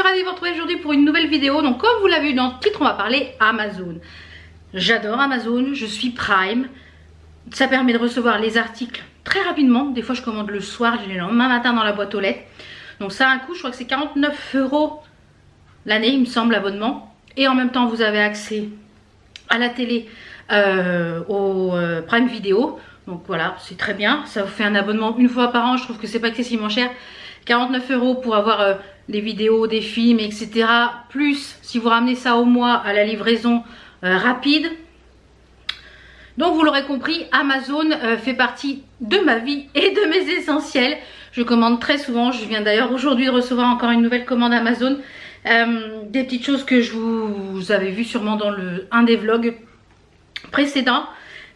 suis ravie de vous retrouver aujourd'hui pour une nouvelle vidéo. Donc comme vous l'avez vu dans le titre, on va parler Amazon. J'adore Amazon, je suis Prime. Ça permet de recevoir les articles très rapidement. Des fois je commande le soir, j'ai le lendemain matin dans la boîte aux lettres. Donc ça a un coût, je crois que c'est 49 € l'année, il me semble, l'abonnement. Et en même temps vous avez accès à la télé, au Prime Video. Donc voilà, c'est très bien. Ça vous fait un abonnement une fois par an. Je trouve que c'est pas excessivement cher. 49 € pour avoir les vidéos, des films, etc. Plus si vous ramenez ça au mois à la livraison rapide. Donc vous l'aurez compris, Amazon fait partie de ma vie et de mes essentiels. Je commande très souvent. Je viens d'ailleurs aujourd'hui de recevoir encore une nouvelle commande Amazon. Des petites choses que vous avez vues sûrement dans un des vlogs précédents.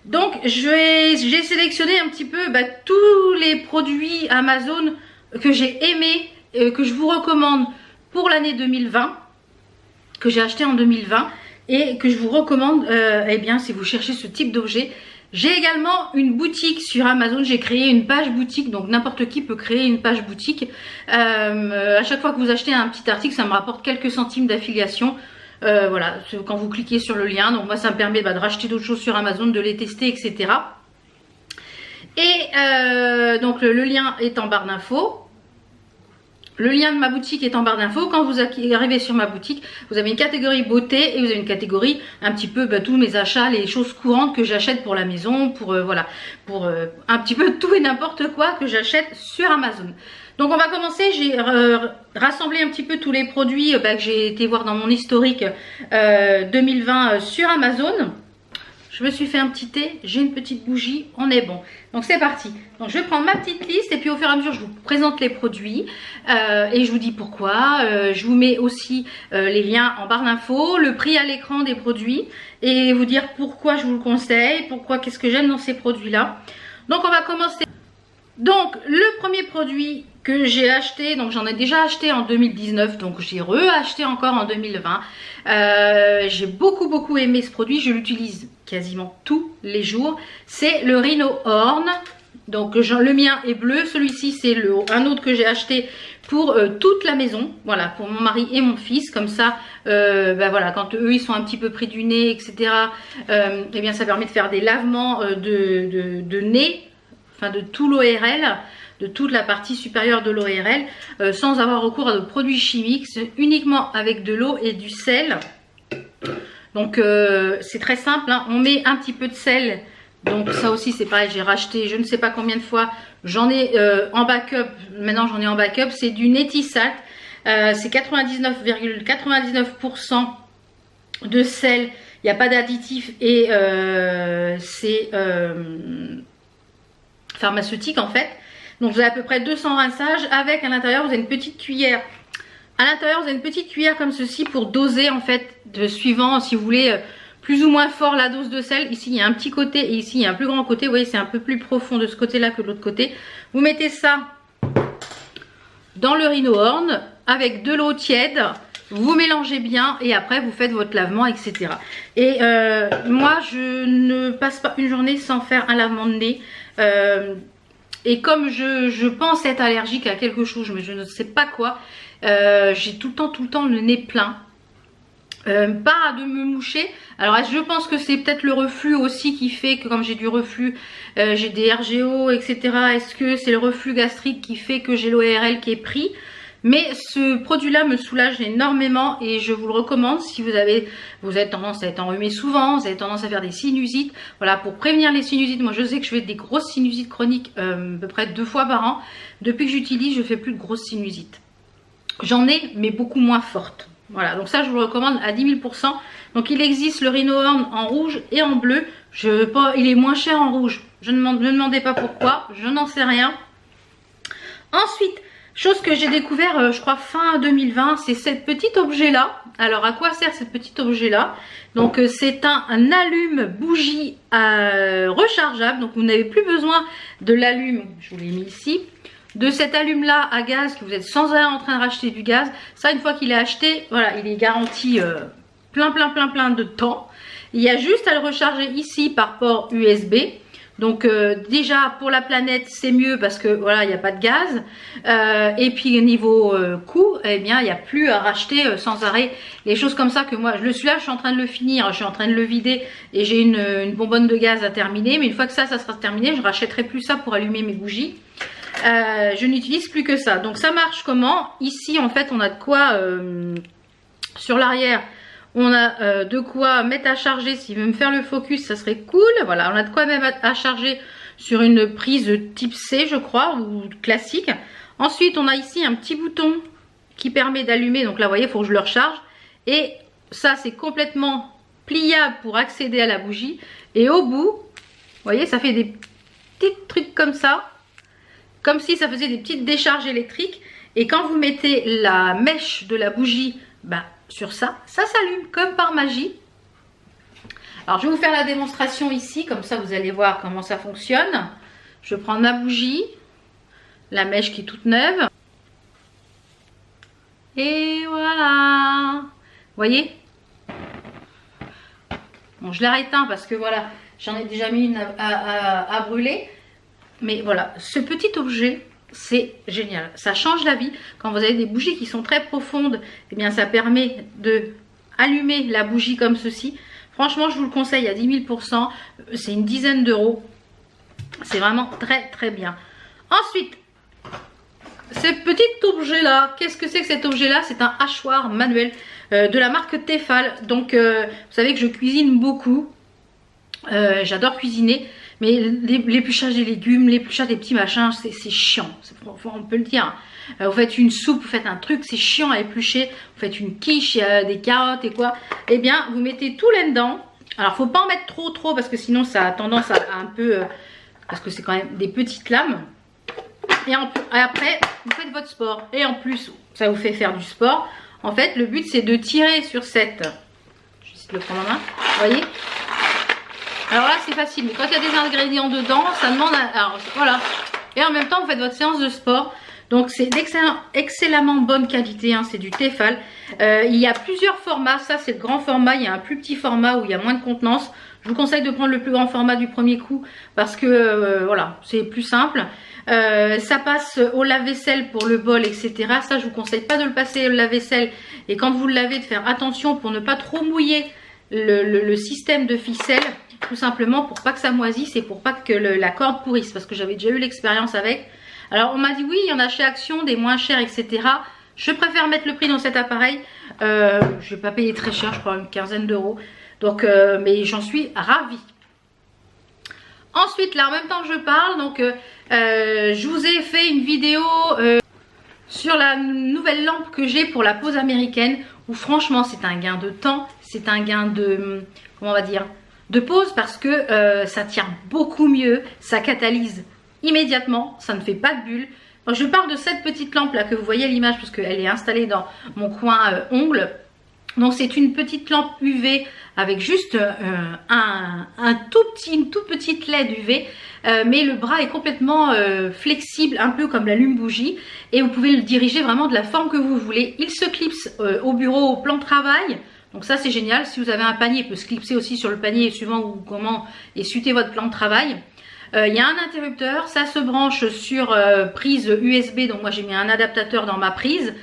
Donc j'ai sélectionné un petit peu tous les produits Amazon que j'ai aimés, que je vous recommande pour l'année 2020, que j'ai acheté en 2020 et que je vous recommande eh bien, si vous cherchez ce type d'objet. J'ai également une boutique sur Amazon, j'ai créé une page boutique, donc n'importe qui peut créer une page boutique. À chaque fois que vous achetez un petit article, ça me rapporte quelques centimes d'affiliation. Voilà, quand vous cliquez sur le lien, donc moi ça me permet de racheter d'autres choses sur Amazon, de les tester, etc. Et donc le lien est en barre d'infos. Le lien de ma boutique est en barre d'infos. Quand vous arrivez sur ma boutique, vous avez une catégorie beauté et vous avez une catégorie un petit peu tous mes achats, les choses courantes que j'achète pour la maison, pour voilà, pour un petit peu tout et n'importe quoi que j'achète sur Amazon. Donc on va commencer, j'ai rassemblé un petit peu tous les produits que j'ai été voir dans mon historique 2020 sur Amazon. Je me suis fait un petit thé, j'ai une petite bougie, on est bon. Donc c'est parti. Donc je vais prendre ma petite liste et puis au fur et à mesure je vous présente les produits et je vous dis pourquoi. Je vous mets aussi les liens en barre d'infos, le prix à l'écran des produits et vous dire pourquoi je vous le conseille, pourquoi, qu'est-ce que j'aime dans ces produits-là. Donc on va commencer. Donc le premier produit que j'ai acheté, donc j'en ai déjà acheté en 2019, donc j'ai re-acheté encore en 2020. J'ai beaucoup aimé ce produit, je l'utilise quasiment tous les jours. C'est le Rhino Horn, donc le mien est bleu, celui-ci c'est un autre que j'ai acheté pour toute la maison, voilà, pour mon mari et mon fils, comme ça, voilà, quand eux ils sont un petit peu pris du nez, etc., eh bien ça permet de faire des lavements de nez, enfin de tout l'ORL, de toute la partie supérieure de l'ORL, sans avoir recours à de produits chimiques, uniquement avec de l'eau et du sel. Donc c'est très simple, hein. On met un petit peu de sel, donc ça aussi c'est pareil, j'ai racheté je ne sais pas combien de fois, j'en ai en backup, maintenant j'en ai en backup, c'est du Netisalt, c'est 99,99% de sel, il n'y a pas d'additif et c'est pharmaceutique en fait. Donc vous avez à peu près 200 rinçages avec à l'intérieur vous avez une petite cuillère. À l'intérieur vous avez une petite cuillère comme ceci pour doser en fait, suivant si vous voulez plus ou moins fort la dose de sel. Ici il y a un petit côté et ici il y a un plus grand côté. Vous voyez c'est un peu plus profond de ce côté là que de l'autre côté. Vous mettez ça dans le Rhino Horn avec de l'eau tiède. Vous mélangez bien et après vous faites votre lavement, etc. Et moi je ne passe pas une journée sans faire un lavement de nez. Et comme je pense être allergique à quelque chose, mais je ne sais pas quoi, j'ai tout le temps le nez plein. Pas de me moucher. Alors je pense que c'est peut-être le reflux aussi qui fait que comme j'ai du reflux, j'ai des RGO, etc. Est-ce que c'est le reflux gastrique qui fait que j'ai l'ORL qui est pris? Mais ce produit-là me soulage énormément et je vous le recommande si vous avez tendance à être enrhumé souvent, vous avez tendance à faire des sinusites. Voilà, pour prévenir les sinusites, moi je sais que je fais des grosses sinusites chroniques à peu près 2 fois par an. Depuis que j'utilise, je fais plus de grosses sinusites. J'en ai, mais beaucoup moins fortes. Voilà, donc ça je vous le recommande à 10 000%. Donc il existe le Rhino Horn en rouge et en bleu. Il est moins cher en rouge. Ne me demandez pas pourquoi, je n'en sais rien. Ensuite, chose que j'ai découvert, je crois fin 2020, c'est ce petit objet là. Alors à quoi sert ce petit objet là? Donc c'est un allume bougie rechargeable. Donc vous n'avez plus besoin de l'allume, je vous l'ai mis ici, de cet allume là à gaz que vous êtes sans arrêt en train de racheter du gaz. Ça une fois qu'il est acheté, voilà, il est garanti plein de temps. Il y a juste à le recharger ici par port USB. Donc déjà pour la planète c'est mieux parce que voilà il n'y a pas de gaz. Et puis niveau coût, eh bien il n'y a plus à racheter sans arrêt les choses comme ça que moi je suis en train de le finir, je suis en train de le vider et j'ai une bonbonne de gaz à terminer. Mais une fois que ça sera terminé, je rachèterai plus ça pour allumer mes bougies. Je n'utilise plus que ça. Donc ça marche comment? Ici en fait on a de quoi sur l'arrière. On a de quoi mettre à charger. S'il veut me faire le focus, ça serait cool. Voilà, on a de quoi même à charger sur une prise type C, je crois, ou classique. Ensuite, on a ici un petit bouton qui permet d'allumer. Donc là, vous voyez, il faut que je le recharge. Et ça, c'est complètement pliable pour accéder à la bougie. Et au bout, vous voyez, ça fait des petits trucs comme ça. Comme si ça faisait des petites décharges électriques. Et quand vous mettez la mèche de la bougie, bah, sur ça s'allume comme par magie. Alors je vais vous faire la démonstration ici, comme ça vous allez voir comment ça fonctionne. Je prends ma bougie, la mèche qui est toute neuve. Et voilà. Vous voyez? Bon, je l'ai rééteint parce que voilà, j'en ai déjà mis une à brûler. Mais voilà, ce petit objet, c'est génial, ça change la vie. Quand vous avez des bougies qui sont très profondes, eh bien ça permet de allumer la bougie comme ceci. Franchement, je vous le conseille à 10 000 %. C'est une dizaine d'euros. C'est vraiment très très bien. Ensuite, ce petit objet là, qu'est-ce que c'est que cet objet là? C'est un hachoir manuel de la marque Tefal. Donc vous savez que je cuisine beaucoup. J'adore cuisiner. Mais l'épluchage des légumes, l'épluchage des petits machins, c'est chiant. On peut le dire. Vous faites une soupe, vous faites un truc, c'est chiant à éplucher. Vous faites une quiche, des carottes et quoi. Eh bien, vous mettez tout là-dedans. Alors, faut pas en mettre trop parce que sinon, ça a tendance à un peu... parce que c'est quand même des petites lames. Et après, vous faites votre sport. Et en plus, ça vous fait faire du sport. En fait, le but, c'est de tirer sur cette... Je vais essayer de le prendre en main. Vous voyez ? Alors là c'est facile, mais quand il y a des ingrédients dedans, ça demande alors voilà. Et en même temps vous faites votre séance de sport. Donc c'est excellemment bonne qualité, hein, c'est du Tefal. Il y a plusieurs formats, ça c'est le grand format, il y a un plus petit format où il y a moins de contenance. Je vous conseille de prendre le plus grand format du premier coup parce que voilà, c'est plus simple. Ça passe au lave-vaisselle pour le bol, etc. Ça je vous conseille pas de le passer au lave-vaisselle. Et quand vous le lavez, de faire attention pour ne pas trop mouiller le système de ficelle. Tout simplement pour pas que ça moisisse et pour pas que la corde pourrisse. Parce que j'avais déjà eu l'expérience avec. Alors on m'a dit oui, il y en a chez Action, des moins chers, etc. Je préfère mettre le prix dans cet appareil. Je vais pas payer très cher, je crois une quinzaine d'euros. Donc, mais j'en suis ravie. Ensuite, là en même temps que je parle, donc je vous ai fait une vidéo sur la nouvelle lampe que j'ai pour la pause américaine. Où franchement c'est un gain de temps, c'est un gain de, comment on va dire, de pause parce que ça tient beaucoup mieux, ça catalyse immédiatement, ça ne fait pas de bulles. Donc, je parle de cette petite lampe là que vous voyez à l'image parce qu'elle est installée dans mon coin ongle. Donc c'est une petite lampe UV avec juste une toute petite LED UV. Mais le bras est complètement flexible, un peu comme l'allume-bougie. Et vous pouvez le diriger vraiment de la forme que vous voulez. Il se clipse au bureau, au plan de travail. Donc ça c'est génial. Si vous avez un panier, il peut se clipser aussi sur le panier suivant comment essuyer votre plan de travail. Il y a un interrupteur, ça se branche sur prise USB. Donc moi j'ai mis un adaptateur dans ma prise.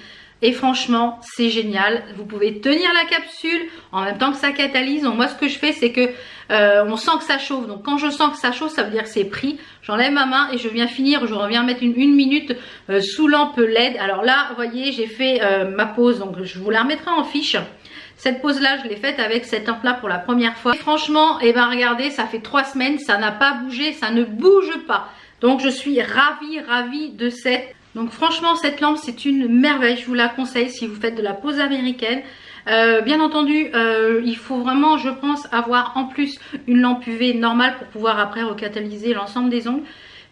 Et franchement, c'est génial. Vous pouvez tenir la capsule en même temps que ça catalyse. Donc moi, ce que je fais, c'est que on sent que ça chauffe. Donc quand je sens que ça chauffe, ça veut dire que c'est pris. J'enlève ma main et je viens finir. Je reviens mettre une minute sous lampe LED. Alors là, vous voyez, j'ai fait ma pause. Donc je vous la remettrai en fiche. Cette pause-là, je l'ai faite avec cette lampe-là pour la première fois. Et franchement, eh ben regardez, ça fait 3 semaines. Ça n'a pas bougé, ça ne bouge pas. Donc je suis ravie de cette... Donc franchement cette lampe c'est une merveille, je vous la conseille si vous faites de la pause américaine. Bien entendu il faut vraiment je pense avoir en plus une lampe UV normale pour pouvoir après recatalyser l'ensemble des ongles.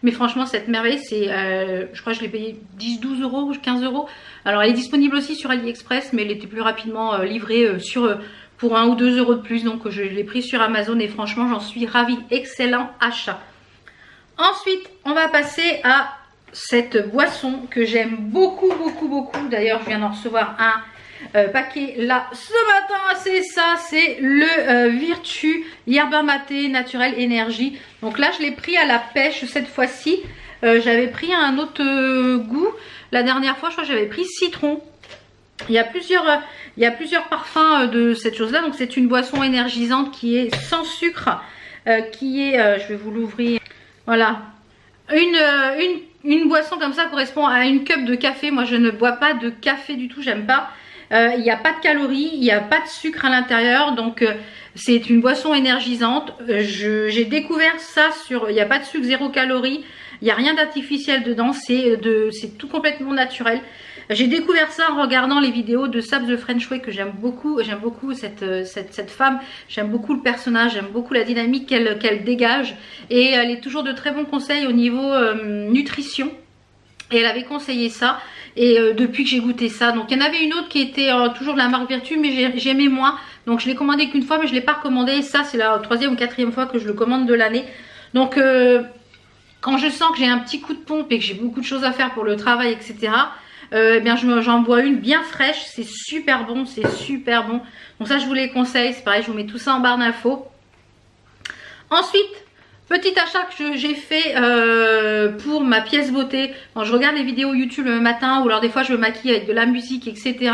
Mais franchement cette merveille c'est je crois que je l'ai payé 10-12 euros, 15 euros. Alors elle est disponible aussi sur AliExpress mais elle était plus rapidement livrée pour 1 ou 2 euros de plus. Donc je l'ai pris sur Amazon et franchement j'en suis ravie, excellent achat. Ensuite on va passer à cette boisson que j'aime beaucoup. D'ailleurs je viens d'en recevoir un paquet là ce matin, c'est ça, c'est le Virtue Yerba Mate Naturel Énergie. Donc là je l'ai pris à la pêche cette fois-ci. J'avais pris un autre goût la dernière fois, je crois que j'avais pris citron. Il y a plusieurs parfums de cette chose là. Donc c'est une boisson énergisante qui est sans sucre, qui est, je vais vous l'ouvrir, voilà, une boisson comme ça correspond à une cup de café. Moi je ne bois pas de café du tout, j'aime pas. Il n'y a pas de calories, il n'y a pas de sucre à l'intérieur, donc c'est une boisson énergisante. J'ai découvert ça sur, il n'y a pas de sucre, 0 calories, il n'y a rien d'artificiel dedans, c'est tout complètement naturel. J'ai découvert ça en regardant les vidéos de Sab the French Way, que j'aime beaucoup cette femme, j'aime beaucoup le personnage, j'aime beaucoup la dynamique qu'elle dégage, et elle est toujours de très bons conseils au niveau nutrition. Et elle avait conseillé ça, et depuis que j'ai goûté ça, donc il y en avait une autre qui était toujours de la marque Virtue, mais j'aimais moins, donc je l'ai commandé qu'une fois, mais je ne l'ai pas recommandé. Et ça c'est la 3e ou 4e fois que je le commande de l'année. Donc quand je sens que j'ai un petit coup de pompe et que j'ai beaucoup de choses à faire pour le travail, etc., eh bien j'en bois une bien fraîche, c'est super bon, c'est super bon. Donc ça je vous les conseille, c'est pareil, je vous mets tout ça en barre d'infos. Ensuite, petit achat que j'ai fait pour ma pièce beauté. Quand je regarde les vidéos YouTube le matin, ou alors des fois je me maquille avec de la musique, etc.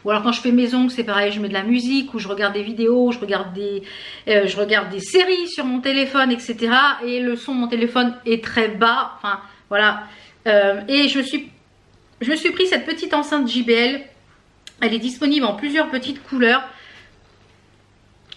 Ou alors quand je fais mes ongles, c'est pareil, je mets de la musique, ou je regarde des vidéos, ou je regarde des séries sur mon téléphone, etc. Et le son de mon téléphone est très bas, enfin voilà. Et je me suis pris cette petite enceinte JBL. Elle est disponible en plusieurs petites couleurs.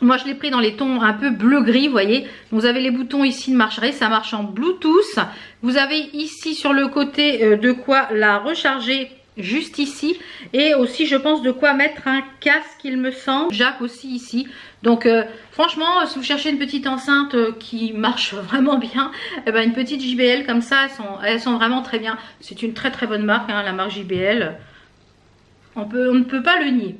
Moi je l'ai pris dans les tons un peu bleu-gris, vous voyez. Vous avez les boutons ici de marche arrêt, ça marche en Bluetooth. Vous avez ici sur le côté de quoi la recharger juste ici. Et aussi je pense de quoi mettre un casque, il me semble. Jack aussi ici. Donc franchement, si vous cherchez une petite enceinte qui marche vraiment bien, eh ben, une petite JBL comme ça, elles sont vraiment très bien. C'est une très très bonne marque, hein, la marque JBL. On ne peut pas le nier.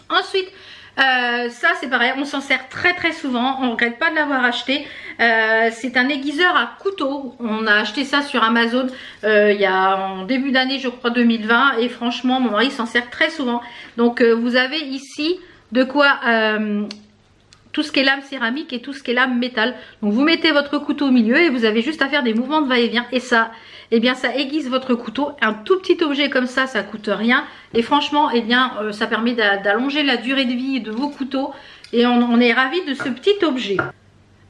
Ensuite, ça c'est pareil, on s'en sert très très souvent, on ne regrette pas de l'avoir acheté. C'est un aiguiseur à couteau. On a acheté ça sur Amazon il y a en début d'année, je crois 2020, et franchement mon mari s'en sert très souvent. Donc vous avez ici de quoi tout ce qui est lame céramique et tout ce qui est lame métal. Donc vous mettez votre couteau au milieu et vous avez juste à faire des mouvements de va-et-vient, et ça, eh bien ça aiguise votre couteau. Un tout petit objet comme ça coûte rien, et franchement eh bien ça permet d'allonger la durée de vie de vos couteaux, et on est ravis de ce petit objet.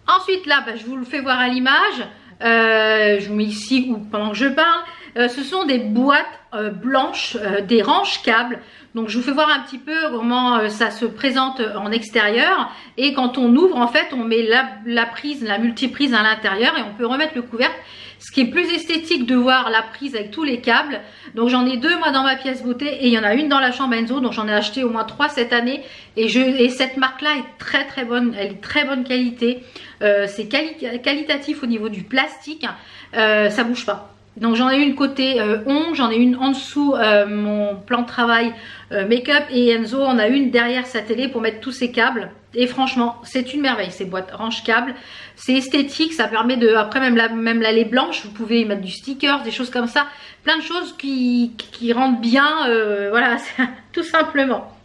Ensuite là, je vous le fais voir à l'image, je vous mets ici ou pendant que je parle. Ce sont des boîtes blanches, des range câbles. Donc je vous fais voir un petit peu comment ça se présente en extérieur. Et quand on ouvre, en fait, on met la prise, la multiprise à l'intérieur, et on peut remettre le couvercle. Ce qui est plus esthétique de voir la prise avec tous les câbles. Donc j'en ai 2 moi dans ma pièce beauté, et il y en a une dans la chambre Enzo. Donc j'en ai acheté au moins 3 cette année. Et cette marque là est très très bonne. Elle est très bonne qualité. C'est qualitatif au niveau du plastique. Ça bouge pas. Donc j'en ai une côté ongle, j'en ai une en dessous mon plan de travail make-up, et Enzo en a une derrière sa télé pour mettre tous ses câbles. Et franchement c'est une merveille ces boîtes range câbles, c'est esthétique, ça permet de, après même l'allée blanche, vous pouvez y mettre du sticker, des choses comme ça, plein de choses qui rendent bien, voilà, tout simplement.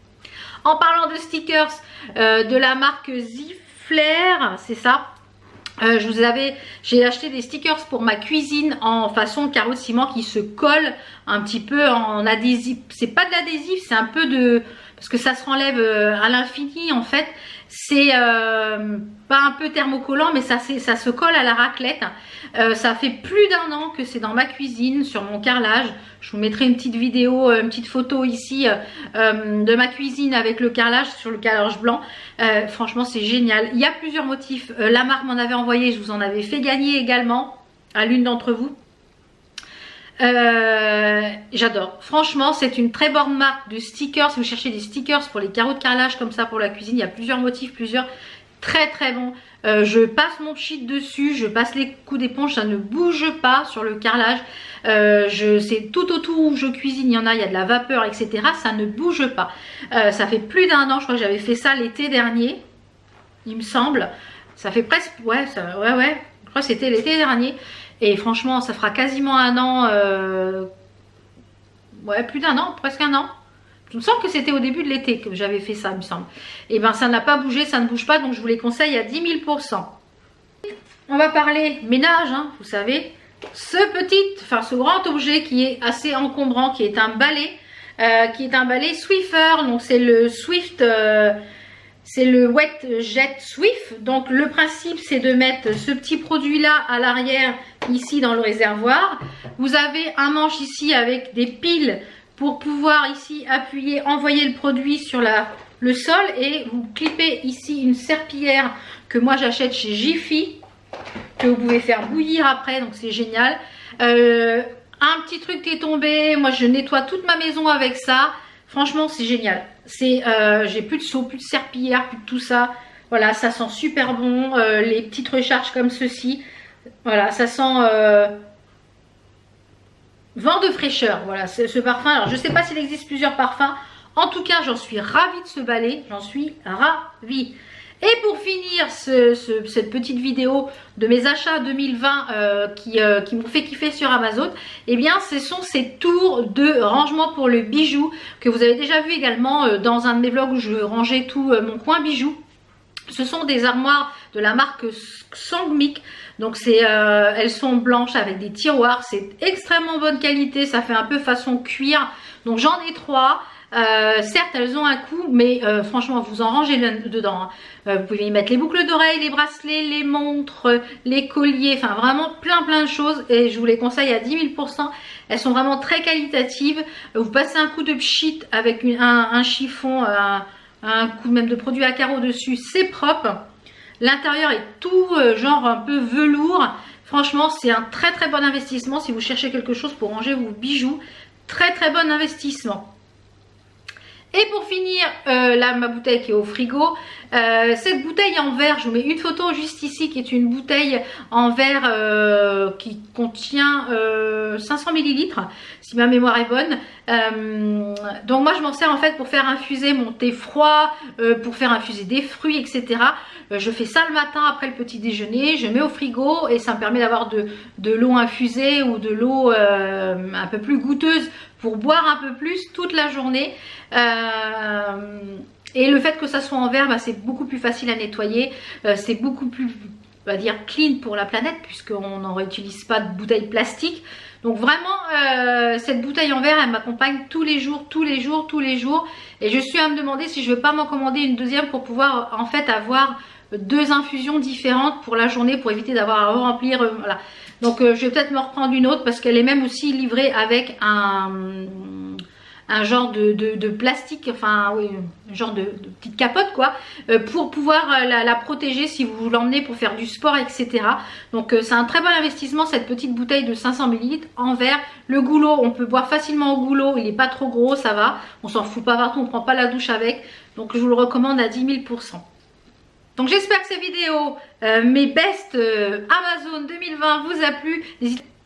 En parlant de stickers, de la marque Ziflair, c'est ça. J'ai acheté des stickers pour ma cuisine en façon carreau de ciment qui se collent un petit peu en adhésif. C'est pas de l'adhésif, c'est un peu de... parce que ça se renlève à l'infini en fait. C'est pas un peu thermocollant, mais ça se colle à la raclette. Ça fait plus d'1 an que c'est dans ma cuisine, sur mon carrelage. Je vous mettrai une petite vidéo, une petite photo ici de ma cuisine avec le carrelage, sur le carrelage blanc. Franchement c'est génial. Il y a plusieurs motifs. La marque m'en avait envoyé, je vous en avais fait gagner également à l'une d'entre vous. J'adore, franchement c'est une très bonne marque de stickers. Si vous cherchez des stickers pour les carreaux de carrelage comme ça pour la cuisine, il y a plusieurs motifs, très très bons. Je passe mon pchit dessus, je passe les coups d'éponge, ça ne bouge pas sur le carrelage. C'est tout autour où je cuisine, il y a de la vapeur, etc. Ça ne bouge pas. Ça fait plus d'1 an, je crois que j'avais fait ça l'été dernier, il me semble. Ça fait presque, ouais, je crois que c'était l'été dernier. Et franchement, ça fera quasiment 1 an, ouais, plus d'1 an, presque 1 an il me semble que c'était au début de l'été que j'avais fait ça, il me semble. Et ben ça n'a pas bougé, ça ne bouge pas, donc je vous les conseille à 10 000 %. On va parler ménage, hein, vous savez. Ce grand objet qui est assez encombrant, qui est un balai Swiffer. Donc c'est le Swift, c'est le Wet Jet Swift. Donc le principe c'est de mettre ce petit produit là à l'arrière, ici dans le réservoir. Vous avez un manche ici avec des piles pour pouvoir ici appuyer, envoyer le produit sur le sol, et vous clipez ici une serpillière que moi j'achète chez Jiffy, que vous pouvez faire bouillir après, donc c'est génial. Un petit truc qui est tombé, moi je nettoie toute ma maison avec ça, franchement c'est génial. J'ai plus de seau, plus de serpillière, plus de tout ça. Voilà, ça sent super bon. Les petites recharges comme ceci, voilà, ça sent vent de fraîcheur. Voilà, ce parfum. Alors je sais pas s'il existe plusieurs parfums, en tout cas j'en suis ravie de ce balai, j'en suis ravie. Et pour finir cette petite vidéo de mes achats 2020 qui m'ont fait kiffer sur Amazon, eh bien ce sont ces tours de rangement pour le bijou que vous avez déjà vu également dans un de mes vlogs où je rangeais tout mon coin bijoux. Ce sont des armoires de la marque Sangmik. Donc elles sont blanches avec des tiroirs, c'est extrêmement bonne qualité, ça fait un peu façon cuir. Donc j'en ai 3. Certes elles ont un coût, mais franchement vous en rangez dedans, hein. Vous pouvez y mettre les boucles d'oreilles, les bracelets, les montres, les colliers, enfin vraiment plein de choses, et je vous les conseille à 10 000 %. Elles sont vraiment très qualitatives. Vous passez un coup de pchit avec un chiffon, un coup même de produit à carreaux dessus, c'est propre. L'intérieur est tout genre un peu velours. Franchement c'est un très bon investissement si vous cherchez quelque chose pour ranger vos bijoux. Très bon investissement. Et pour finir, là ma bouteille qui est au frigo, cette bouteille en verre, je vous mets une photo juste ici, qui est une bouteille en verre qui contient 500 ml, si ma mémoire est bonne. Donc moi je m'en sers en fait pour faire infuser mon thé froid, pour faire infuser des fruits, etc. Je fais ça le matin après le petit déjeuner, je mets au frigo et ça me permet d'avoir de l'eau infusée ou de l'eau un peu plus goûteuse pour boire un peu plus toute la journée. Et le fait que ça soit en verre, bah, c'est beaucoup plus facile à nettoyer, c'est beaucoup plus, on va dire, clean pour la planète puisqu'on n'en réutilise pas de bouteilles plastiques. Donc vraiment cette bouteille en verre elle m'accompagne tous les jours, et je suis à me demander si je ne veux pas m'en commander une deuxième pour pouvoir en fait avoir 2 infusions différentes pour la journée, pour éviter d'avoir à remplir, voilà. Donc je vais peut-être me reprendre une autre parce qu'elle est même aussi livrée avec un genre de plastique, enfin oui, un genre de petite capote quoi, pour pouvoir la protéger si vous l'emmenez pour faire du sport, etc. Donc c'est un très bon investissement cette petite bouteille de 500 ml en verre. Le goulot, on peut boire facilement au goulot, il n'est pas trop gros, ça va, on s'en fout pas partout, on prend pas la douche avec, donc je vous le recommande à 10 000 %. Donc j'espère que cette vidéo, mes best Amazon 2020 vous a plu.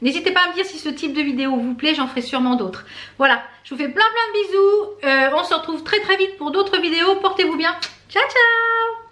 N'hésitez pas à me dire si ce type de vidéo vous plaît, j'en ferai sûrement d'autres. Voilà, je vous fais plein de bisous. On se retrouve très vite pour d'autres vidéos. Portez-vous bien. Ciao ciao.